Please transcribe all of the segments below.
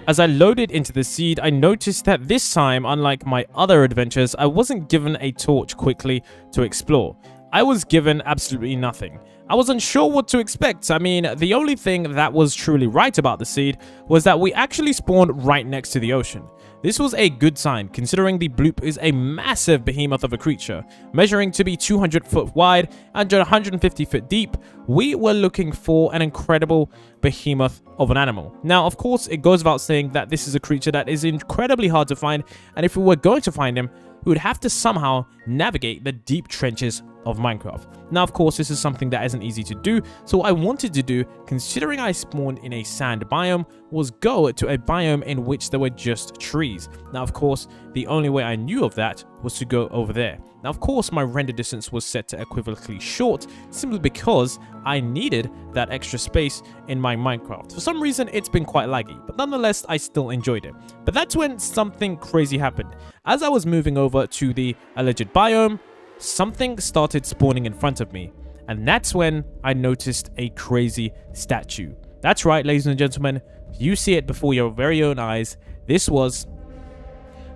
As I loaded into the seed, I noticed that this time, unlike my other adventures, I wasn't given a torch quickly to explore. I was given absolutely nothing. I was unsure what to expect. I mean, the only thing that was truly right about the seed was that we actually spawned right next to the ocean. This was a good sign, considering the bloop is a massive behemoth of a creature, measuring to be 200 foot wide and 150 foot deep. We were looking for an incredible behemoth of an animal. Now, of course, it goes without saying that this is a creature that is incredibly hard to find, and if we were going to find him, we would have to somehow navigate the deep trenches of Minecraft. Now, of course, this is something that isn't easy to do, so what I wanted to do, considering I spawned in a sand biome, was go to a biome in which there were just trees. Now, of course, the only way I knew of that was to go over there. Now, of course, my render distance was set to equivalently short, simply because I needed that extra space in my Minecraft. For some reason, it's been quite laggy, but nonetheless, I still enjoyed it. But that's when something crazy happened. As I was moving over to the alleged biome, something started spawning in front of me, and that's when I noticed a crazy statue. That's right, ladies and gentlemen, you see it before your very own eyes. This was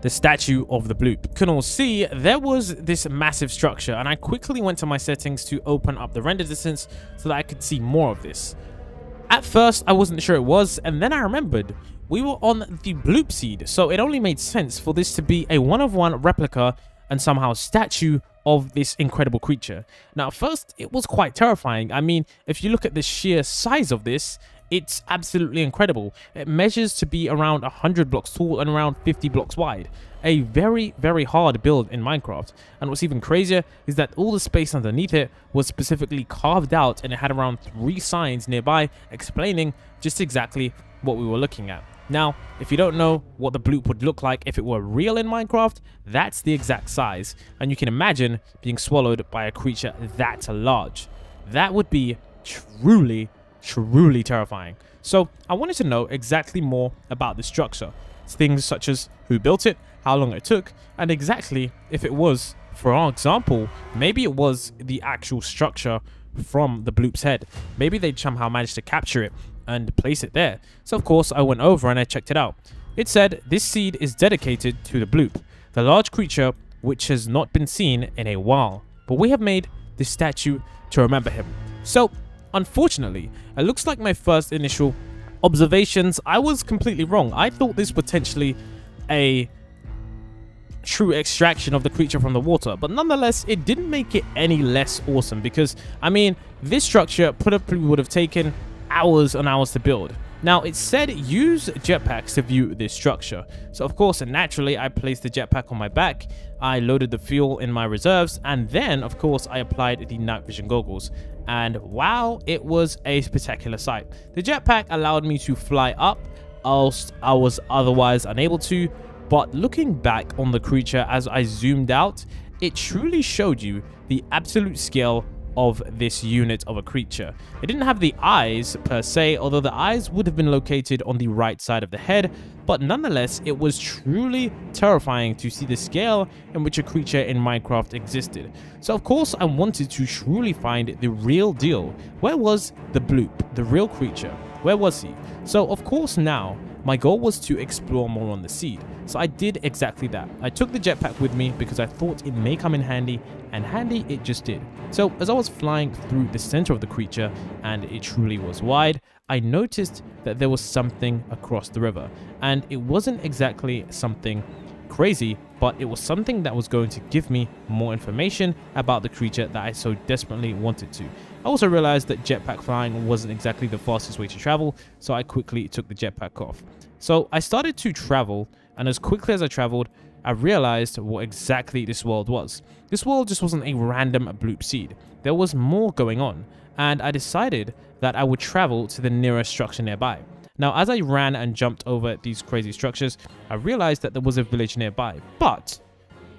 the statue of the bloop. You can all see there was this massive structure, and I quickly went to my settings to open up the render distance so that I could see more of this. At first, I wasn't sure it was, and then I remembered we were on the bloop seed, so it only made sense for this to be a one-of-one replica and somehow statue of this incredible creature. Now, at first, it was quite terrifying. I mean, if you look at the sheer size of this, it's absolutely incredible. It measures to be around 100 blocks tall and around 50 blocks wide. A very, very hard build in Minecraft. And what's even crazier is that all the space underneath it was specifically carved out, and it had around 3 signs nearby explaining just exactly what we were looking at. Now, if you don't know what the bloop would look like if it were real in Minecraft, that's the exact size. And you can imagine being swallowed by a creature that large. That would be truly terrifying. So I wanted to know exactly more about the structure. Things such as who built it, how long it took, and exactly if it was, for our example, maybe it was the actual structure from the bloop's head. Maybe they somehow managed to capture it and place it there. So of course I went over and I checked it out. It said this seed is dedicated to the bloop, the large creature which has not been seen in a while, but we have made this statue to remember him. So unfortunately, it looks like my first initial observations, I was completely wrong. I thought this potentially a true extraction of the creature from the water, but nonetheless, it didn't make it any less awesome, because I mean, this structure probably would have taken hours and hours to build. Now, it said use jetpacks to view this structure. So of course, and naturally, I placed the jetpack on my back, I loaded the fuel in my reserves, and then of course I applied the night vision goggles. And wow, it was a spectacular sight. The jetpack allowed me to fly up, whilst I was otherwise unable to, but looking back on the creature as I zoomed out, it truly showed you the absolute scale of this unit of a creature. It didn't have the eyes per se, although the eyes would have been located on the right side of the head, but nonetheless, it was truly terrifying to see the scale in which a creature in Minecraft existed. So of course, I wanted to truly find the real deal. Where was the bloop, the real creature? Where was he? So of course now, my goal was to explore more on the seed. So I did exactly that. I took the jetpack with me because I thought it may come in handy, and handy it just did. So as I was flying through the center of the creature, and it truly was wide, I noticed that there was something across the river. And it wasn't exactly something crazy, but it was something that was going to give me more information about the creature that I so desperately wanted to. I also realized that jetpack flying wasn't exactly the fastest way to travel, so I quickly took the jetpack off. So I started to travel, and as quickly as I traveled, I realized what exactly this world was. This world just wasn't a random bloop seed. There was more going on, and I decided that I would travel to the nearest structure nearby. Now, as I ran and jumped over these crazy structures, I realized that there was a village nearby, but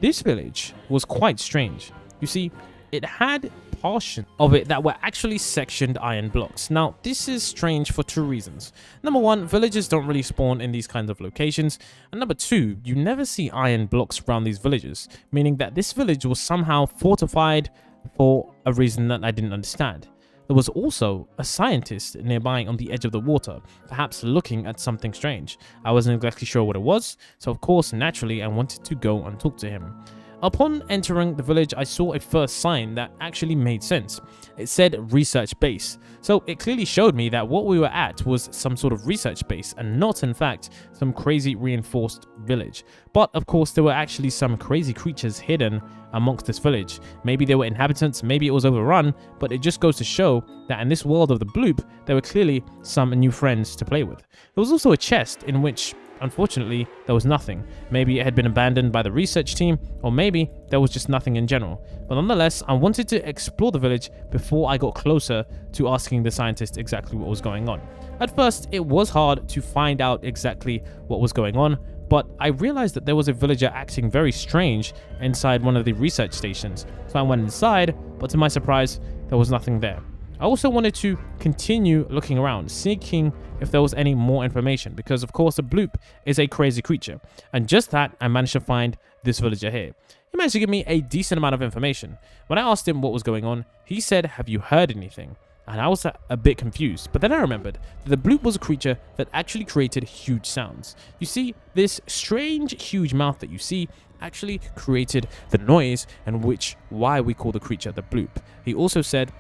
this village was quite strange. You see, it had portions of it that were actually sectioned iron blocks. Now, this is strange for 2 reasons. Number 1, villagers don't really spawn in these kinds of locations. And number 2, you never see iron blocks around these villages, meaning that this village was somehow fortified for a reason that I didn't understand. there was also a scientist nearby on the edge of the water, perhaps looking at something strange. I wasn't exactly sure what it was, so of course, naturally, I wanted to go and talk to him. Upon entering the village, I saw a first sign that actually made sense. It said research base, so it clearly showed me that what we were at was some sort of research base and not, in fact, some crazy reinforced village. But of course, there were actually some crazy creatures hidden amongst this village. Maybe they were inhabitants, maybe it was overrun, but it just goes to show that in this world of the bloop, there were clearly some new friends to play with. There was also a chest in which, unfortunately, there was nothing. Maybe it had been abandoned by the research team, or maybe there was just nothing in general. But nonetheless, I wanted to explore the village before I got closer to asking the scientist exactly what was going on. At first, it was hard to find out exactly what was going on, but I realized that there was a villager acting very strange inside one of the research stations. So I went inside, but to my surprise, there was nothing there. I also wanted to continue looking around, seeking if there was any more information, because of course a bloop is a crazy creature. And just that, I managed to find this villager here. He managed to give me a decent amount of information. When I asked him what was going on, he said, "Have you heard anything?" And I was a bit confused, but then I remembered that the bloop was a creature that actually created huge sounds. You see, this strange huge mouth that you see actually created the noise, and why we call the creature the bloop. He also said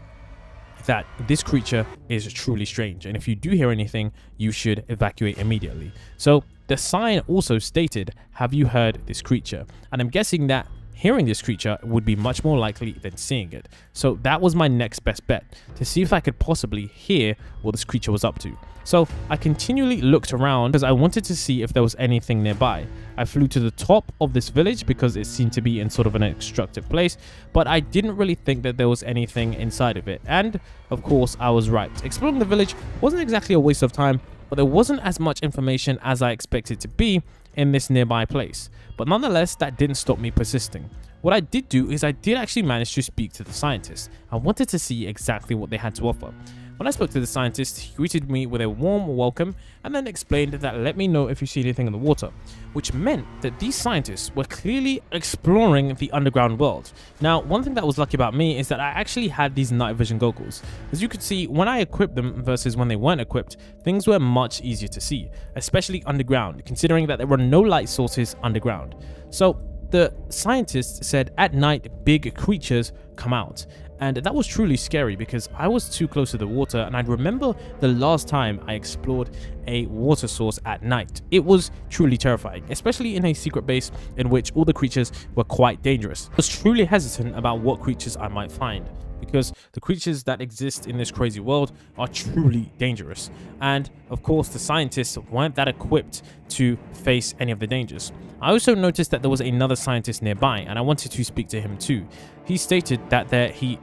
that this creature is truly strange, and if you do hear anything, you should evacuate immediately. So the sign also stated, "Have you heard this creature?" And I'm guessing that hearing this creature would be much more likely than seeing it. So that was my next best bet, to see if I could possibly hear what this creature was up to. So I continually looked around because I wanted to see if there was anything nearby. I flew to the top of this village because it seemed to be in sort of an obstructive place, but I didn't really think that there was anything inside of it. And of course, I was right. Exploring the village wasn't exactly a waste of time, but there wasn't as much information as I expected to be in this nearby place. But nonetheless, that didn't stop me persisting. What I did do is I did actually manage to speak to the scientist. I wanted to see exactly what they had to offer. When I spoke to the scientist, he greeted me with a warm welcome and then explained that let me know if you see anything in the water, which meant that these scientists were clearly exploring the underground world. Now, one thing that was lucky about me is that I actually had these night vision goggles. As you could see, when I equipped them versus when they weren't equipped, things were much easier to see, especially underground, considering that there were no light sources underground. So the scientists said at night, big creatures come out. And that was truly scary because I was too close to the water, and I remember the last time I explored a water source at night. It was truly terrifying, especially in a secret base in which all the creatures were quite dangerous. I was truly hesitant about what creatures I might find, because the creatures that exist in this crazy world are truly dangerous. And of course, the scientists weren't that equipped to face any of the dangers. I also noticed that there was another scientist nearby, and I wanted to speak to him too. He stated that he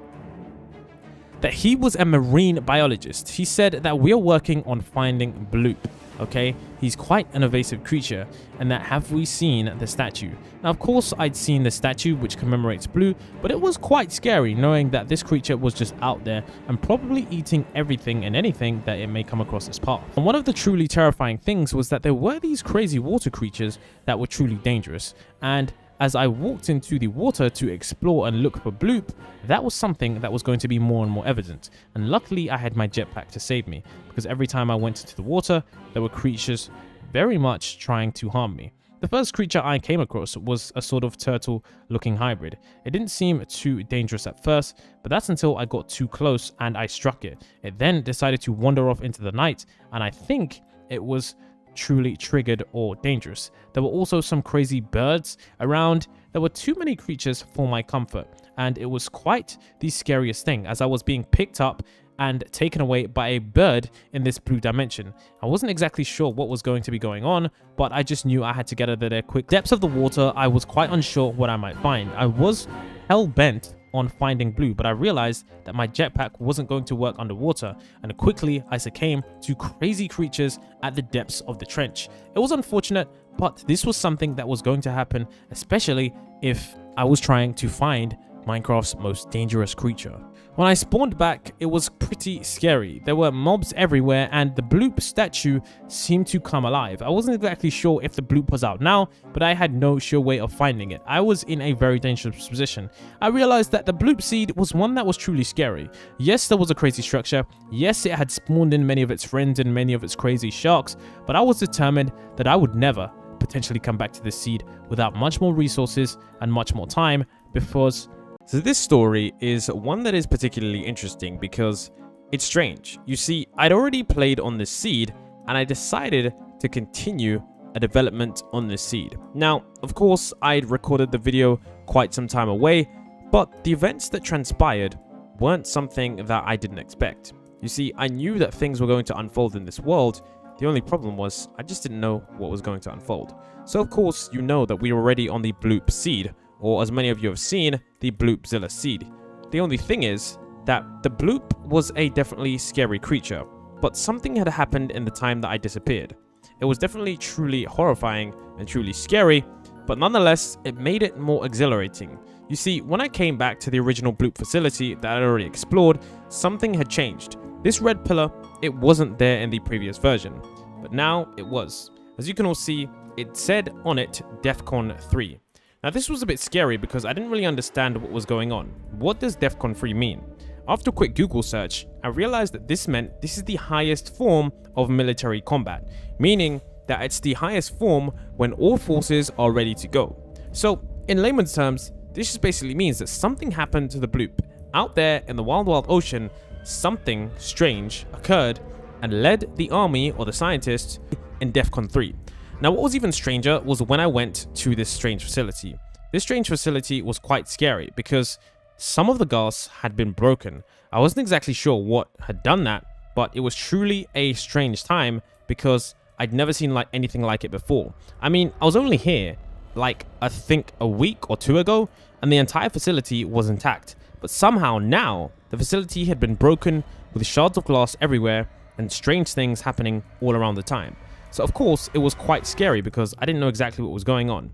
was a marine biologist. He said that we are working on finding Bloop, okay? He's quite an evasive creature, and that have we seen the statue? Now, of course, I'd seen the statue which commemorates Blue, but it was quite scary knowing that this creature was just out there and probably eating everything and anything that it may come across its path. And one of the truly terrifying things was that there were these crazy water creatures that were truly dangerous, and as I walked into the water to explore and look for Bloop, that was something that was going to be more and more evident. And luckily, I had my jetpack to save me, because every time I went into the water, there were creatures very much trying to harm me. The first creature I came across was a sort of turtle-looking hybrid. It didn't seem too dangerous at first, but that's until I got too close and I struck it. It then decided to wander off into the night, and I think it was truly triggered or dangerous. There were also some crazy birds around. There were too many creatures for my comfort, and it was quite the scariest thing as I was being picked up and taken away by a bird in this blue dimension. I wasn't exactly sure what was going to be going on, but I just knew I had to get out of there quick. Depths of the water, I was quite unsure what I might find. I was hell-bent on finding Blue, but I realized that my jetpack wasn't going to work underwater, and quickly I succumbed to crazy creatures at the depths of the trench. It was unfortunate, but this was something that was going to happen, especially if I was trying to find Minecraft's most dangerous creature. When I spawned back, it was pretty scary. There were mobs everywhere and the Bloop statue seemed to come alive. I wasn't exactly sure if the Bloop was out now, but I had no sure way of finding it. I was in a very dangerous position. I realized that the Bloop seed was one that was truly scary. Yes, there was a crazy structure. Yes, it had spawned in many of its friends and many of its crazy sharks, but I was determined that I would never potentially come back to this seed without much more resources and much more time because... So this story is one that is particularly interesting because it's strange. You see, I'd already played on this seed and I decided to continue a development on this seed. Now, of course, I'd recorded the video quite some time away, but the events that transpired weren't something that I didn't expect. You see, I knew that things were going to unfold in this world. The only problem was I just didn't know what was going to unfold. So of course, you know that we were already on the Bloop seed, or as many of you have seen, the Bloopzilla seed. The only thing is that the Bloop was a definitely scary creature, but something had happened in the time that I disappeared. It was definitely truly horrifying and truly scary, but nonetheless, it made it more exhilarating. You see, when I came back to the original Bloop facility that I'd already explored, something had changed. This red pillar, it wasn't there in the previous version, but now it was. As you can all see, it said on it Defcon 3. Now this was a bit scary because I didn't really understand what was going on. What does Defcon 3 mean? After a quick Google search, I realized that this meant this is the highest form of military combat, meaning that it's the highest form when all forces are ready to go. So in layman's terms, this just basically means that something happened to the Bloop. Out there in the wild ocean, something strange occurred and led the army or the scientists in Defcon 3. Now what was even stranger was when I went to this strange facility. This strange facility was quite scary because some of the glass had been broken. I wasn't exactly sure what had done that, but it was truly a strange time because I'd never seen anything like it before. I mean, I was only here I think a week or two ago and the entire facility was intact. But somehow now the facility had been broken with shards of glass everywhere and strange things happening all around the time. So of course, it was quite scary because I didn't know exactly what was going on.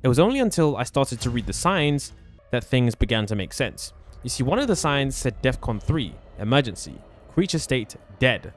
It was only until I started to read the signs that things began to make sense. You see, one of the signs said Defcon 3, emergency, creature state dead,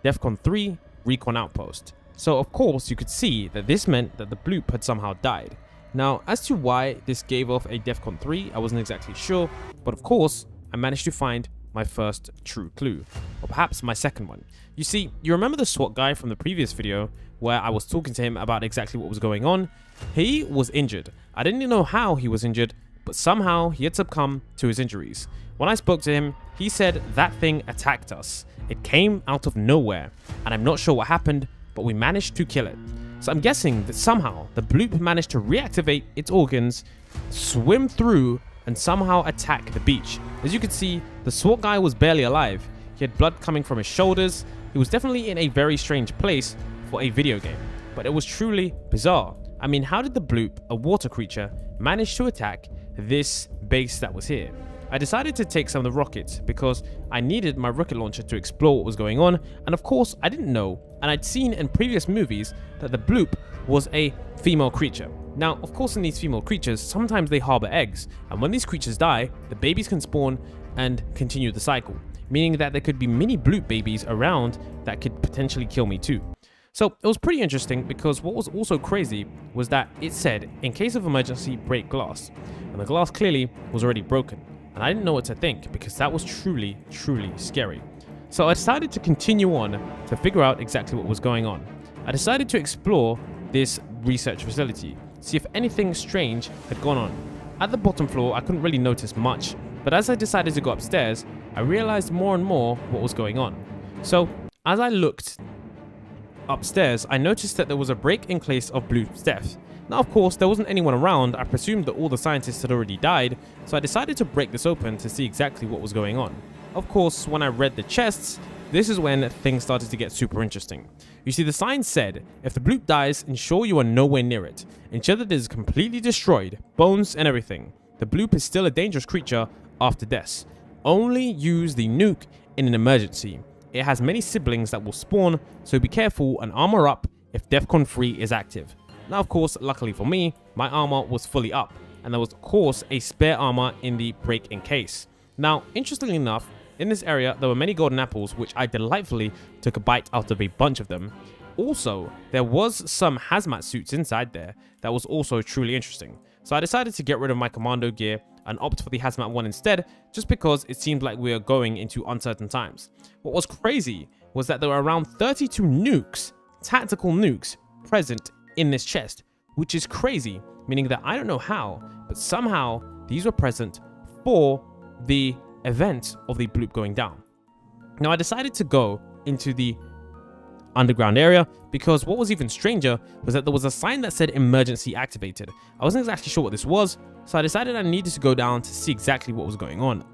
Defcon 3, recon outpost. So of course, you could see that this meant that the Bloop had somehow died. Now, as to why this gave off a Defcon 3, I wasn't exactly sure, but of course, I managed to find my first true clue, or perhaps my second one. You see, you remember the SWAT guy from the previous video where I was talking to him about exactly what was going on? He was injured. I didn't even know how he was injured, but somehow he had succumbed to his injuries. When I spoke to him, he said that thing attacked us. It came out of nowhere, and I'm not sure what happened, but we managed to kill it. So I'm guessing that somehow the Bloop managed to reactivate its organs, swim through, and somehow attack the beach. As you can see, the SWAT guy was barely alive. He had blood coming from his shoulders. He was definitely in a very strange place for a video game, but it was truly bizarre. I mean, how did the Bloop, a water creature, manage to attack this base that was here? I decided to take some of the rockets because I needed my rocket launcher to explore what was going on, and of course I didn't know, and I'd seen in previous movies that the Bloop was a female creature. Now, of course, in these female creatures, sometimes they harbor eggs, and when these creatures die, the babies can spawn and continue the cycle, meaning that there could be mini Bloop babies around that could potentially kill me too. So it was pretty interesting because what was also crazy was that it said, in case of emergency, break glass, and the glass clearly was already broken. And I didn't know what to think because that was truly, truly scary. So I decided to continue on to figure out exactly what was going on. I decided to explore this research facility, see if anything strange had gone on. At the bottom floor, I couldn't really notice much, but as I decided to go upstairs, I realized more and more what was going on. So as I looked upstairs, I noticed that there was a break in case of Bloop's death. Now, of course, there wasn't anyone around. I presumed that all the scientists had already died, so I decided to break this open to see exactly what was going on. Of course, when I read the chests, this is when things started to get super interesting. You see, the sign said, if the Bloop dies, ensure you are nowhere near it. Ensure that it is completely destroyed, bones and everything. The Bloop is still a dangerous creature after death. Only use the nuke in an emergency. It has many siblings that will spawn, so be careful and armor up if Defcon 3 is active. Now, of course, luckily for me, my armor was fully up, and there was of course a spare armor in the break-in case. Now, interestingly enough, in this area there were many golden apples, which I delightfully took a bite out of a bunch of them. Also, there was some hazmat suits inside there that was also truly interesting. So I decided to get rid of my commando gear and opt for the hazmat one instead, just because it seemed like we were going into uncertain times. What was crazy was that there were around 32 nukes, tactical nukes, present in this chest, which is crazy, meaning that I don't know how, but somehow these were present for the event of the bloop going down. Now I decided to go into the underground area because what was even stranger was that there was a sign that said emergency activated. I wasn't exactly sure what this was, so I decided I needed to go down to see exactly what was going on.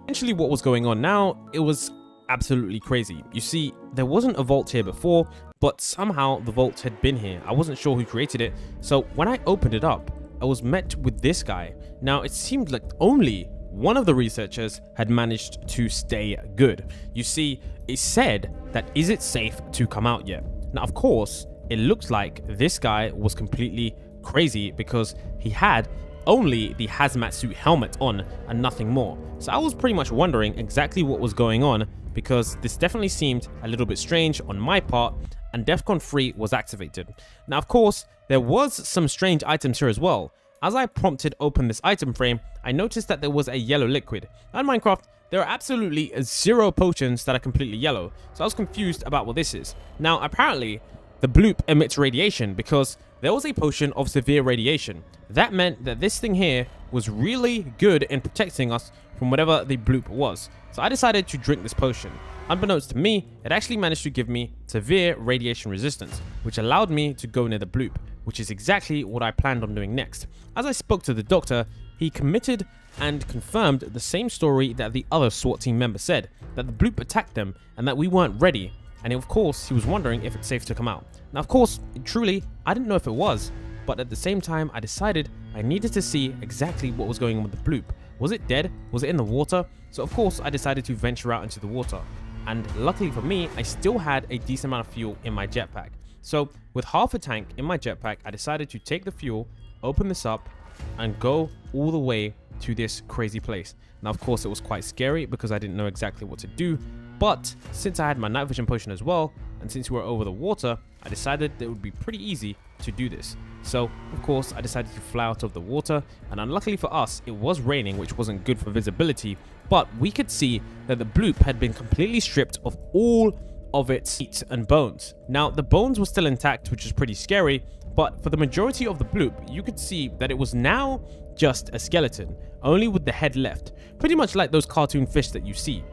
Essentially what was going on now, it was absolutely crazy. You see, there wasn't a vault here before, but somehow the vault had been here. I wasn't sure who created it, so when I opened it up, I was met with this guy. Now it seemed like only one of the researchers had managed to stay good. You see, it said that is it safe to come out yet? Now of course, it looks like this guy was completely crazy because he had only the hazmat suit helmet on and nothing more. So I was pretty much wondering exactly what was going on, because this definitely seemed a little bit strange on my part, and Defcon 3 was activated. Now of course, there was some strange items here as well. As I prompted open this item frame, I noticed that there was a yellow liquid. Now in Minecraft, there are absolutely 0 potions that are completely yellow, so I was confused about what this is. Now apparently, the bloop emits radiation because there was a potion of severe radiation. That meant that this thing here was really good in protecting us from whatever the bloop was. So I decided to drink this potion. Unbeknownst to me, it actually managed to give me severe radiation resistance, which allowed me to go near the bloop, which is exactly what I planned on doing next. As I spoke to the doctor, he committed and confirmed the same story that the other SWAT team member said, that the bloop attacked them and that we weren't ready. And of course, he was wondering if it's safe to come out. Now, of course, truly, I didn't know if it was, but at the same time, I decided I needed to see exactly what was going on with the bloop. Was it dead? Was it in the water? So of course, I decided to venture out into the water. And luckily for me, I still had a decent amount of fuel in my jetpack. So with half a tank in my jetpack, I decided to take the fuel, open this up, and go all the way to this crazy place. Now, of course, it was quite scary because I didn't know exactly what to do. But since I had my night vision potion as well, and since we were over the water, I decided that it would be pretty easy to do this. So, of course, I decided to fly out of the water, and unluckily for us, it was raining, which wasn't good for visibility, but we could see that the bloop had been completely stripped of all of its meat and bones. Now, the bones were still intact, which is pretty scary, but for the majority of the bloop, you could see that it was now just a skeleton, only with the head left, pretty much like those cartoon fish that you see.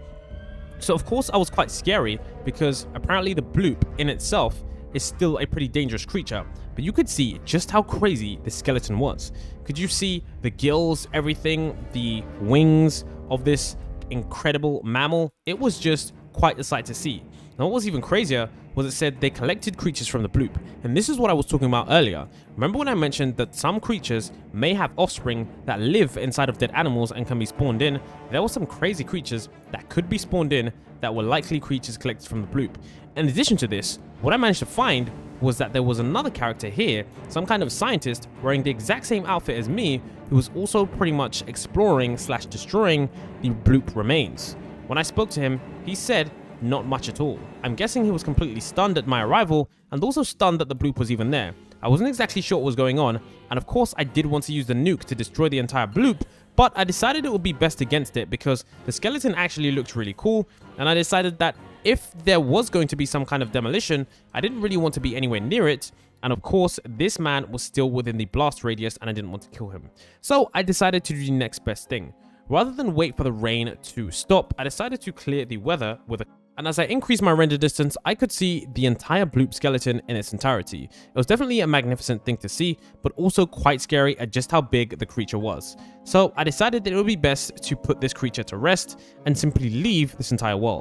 So of course I was quite scary because apparently the bloop in itself is still a pretty dangerous creature, but you could see just how crazy the skeleton was. Could you see the gills, everything, the wings of this incredible mammal? It was just quite a sight to see. Now what was even crazier was it said they collected creatures from the bloop, and this is what I was talking about earlier. Remember when I mentioned that some creatures may have offspring that live inside of dead animals and can be spawned in? There were some crazy creatures that could be spawned in that were likely creatures collected from the bloop. In addition to this, what I managed to find was that there was another character here, some kind of scientist wearing the exact same outfit as me, who was also pretty much exploring / destroying the bloop remains. When I spoke to him, he said not much at all. I'm guessing he was completely stunned at my arrival and also stunned that the bloop was even there. I wasn't exactly sure what was going on, and of course I did want to use the nuke to destroy the entire bloop, but I decided it would be best against it because the skeleton actually looked really cool, and I decided that if there was going to be some kind of demolition, I didn't really want to be anywhere near it, and of course this man was still within the blast radius and I didn't want to kill him. So I decided to do the next best thing. Rather than wait for the rain to stop, I decided to clear the weather with a... And as I increased my render distance, I could see the entire bloop skeleton in its entirety. It was definitely a magnificent thing to see, but also quite scary at just how big the creature was. So I decided that it would be best to put this creature to rest and simply leave this entire world.